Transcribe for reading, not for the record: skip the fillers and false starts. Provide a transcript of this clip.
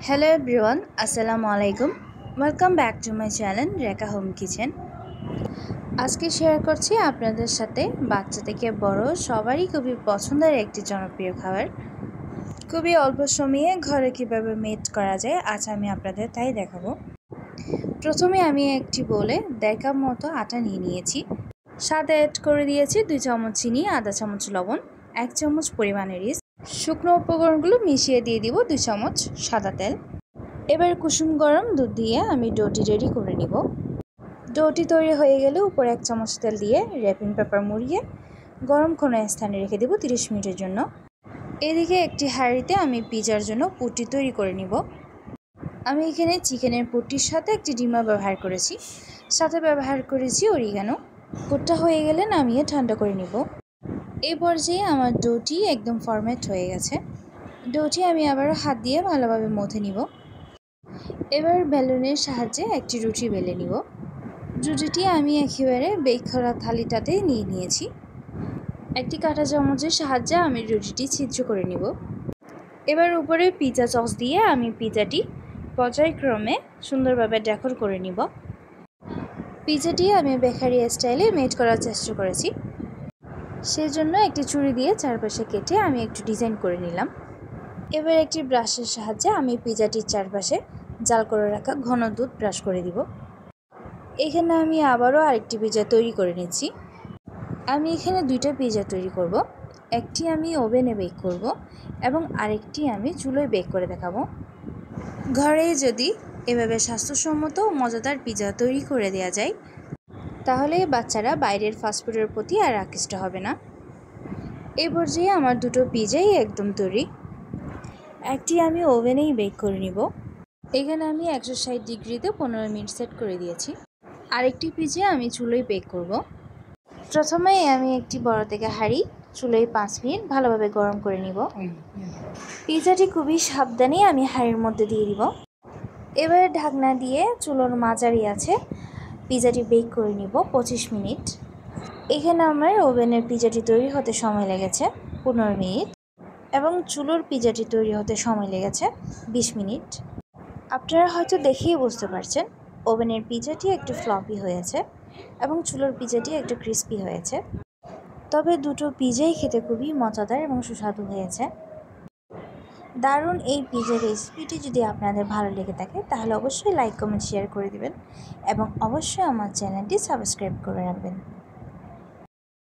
Hello everyone, Assalamualaikum. Welcome back to my channel Rekha home kitchen. আজকে share করছি আপনাদের সাথে বাচ্চা থেকে বড় সবারই খুবই পছন্দের একটি জনপ্রিয় খাবার। খুবই অল্প সময়ে ঘরে কিভাবে মেড করা যায় আজ আমি আপনাদের তাই দেখাবো। প্রথমে আমি একটি বোলে 1.5 কাপ মতো আটা নিয়ে নিয়েছি। সাথে অ্যাড করে দিয়েছি 2 চামচ চিনি, আধা চামচ লবণ, 1 চামচ পরিমাণের ইস্ট। শুকনো উপকরণগুলো মিশিয়ে দিয়ে দিব 2 চামচ সাদা তেল। এবার কুসুম গরম দুধ দিয়ে আমি ডোটি রেডি করে নিব। ডোটি তৈরি হয়ে গেলে উপরে 1 চামচ তেল দিয়ে র্যাপিং পেপার মুড়িয়ে গরম কোনো স্থানে রেখে দেব 30 মিনিটের জন্য। এদিকে একটি হাঁড়িতে আমি পিজার জন্য পুটি তৈরি করে নিব। আমি এখানে চিকেনের পুটির সাথে একটি ডিমা ব্যবহার করেছি, সাথে ব্যবহার করেছি অরিগানো। পুরটা হয়ে গেলে নামিয়ে ঠান্ডা করে নিব। এই পর্যায়ে আমার ডোটি একদম ফরম্যাট হয়ে গেছে। ডোটি আমি আবারও হাত দিয়ে ভালোভাবে মথে নিব। এবার বেলুনের সাহায্যে একটি রুটি বেলে নিব। রুটিটি আমি একেবারে বেক করা থালিটাতে নিয়ে নিয়েছি। একটি কাঁটা চামচের সাহায্যে আমি রুটিটি ছিদ্র করে নিব। এবার উপরে পিৎজা সস দিয়ে আমি পিৎজাটি পর্যায়ক্রমে সুন্দরভাবে ডেকোর করে নিব। পিৎজাটি আমি বেকারি স্টাইলে মেড করার চেষ্টা করেছি, সেজন্য একটি ছুরি দিয়ে চারপাশে কেটে আমি একটু ডিজাইন করে নিলাম। এবার একটি ব্রাশের সাহায্যে আমি পিৎজাটির চারপাশে জাল করে রাখা ঘন দুধ ব্রাশ করে দিব। এখানে আমি আবারও আরেকটি পিৎজা তৈরি করে নিচ্ছি। আমি এখানে 2টা পিৎজা তৈরি করব। একটি আমি ওভেনে বেক করব এবং আরেকটি আমি চুলোয় বেক করে দেখাবো। ঘরে যদি এভাবে স্বাস্থ্যসম্মত ও মজাদার পিৎজা তৈরি করে দেওয়া যায় তাহলে বাচ্চারা বাইরের ফাস্টফুডের প্রতি আর আকৃষ্ট হবে না। এই পর্যায়ে আমার 2টো পিৎজাই একদম তৈরি। একটি আমি ওভেনেই বেক করে নিব। এখানে আমি 160 ডিগ্রিতে 15 মিনিট সেট করে দিয়েছি। আরেকটি পিৎজা আমি চুলোয় বেক করব। প্রথমেই আমি একটি বড় থেকে হাঁড়ি চুলোয় 5 মিনিট ভালোভাবে গরম করে নিব। পিৎজাটি খুবই সাবধানে আমি হাঁড়ির মধ্যে দিয়ে দিব। এবারে ঢাকনা দিয়ে চুলোর মাঝারি আছে পিৎজাটি বেক করে নিব 25 মিনিট। এখানে আমার ওভেনের পিৎজাটি তৈরি হতে সময় লেগেছে 15 মিনিট এবং চুলোর পিৎজাটি তৈরি হতে সময় লেগেছে 20 মিনিট। আপনারা হয়তো দেখেই বুঝতে পারছেন ওভেনের পিৎজাটি একটু ফ্লপি হয়েছে এবং চুলোর পিৎজাটি একটু ক্রিস্পি হয়েছে। তবে 2টো পিৎজাই খেতে খুবই মজাদার এবং সুস্বাদু হয়েছে। দারুণ এই পিৎজার রেসিপিটি যদি আপনাদের ভালো লেগে থাকে তাহলে অবশ্যই লাইক, কমেন্ট, শেয়ার করে দিবেন এবং অবশ্যই আমার চ্যানেলটি সাবস্ক্রাইব করে রাখবেন।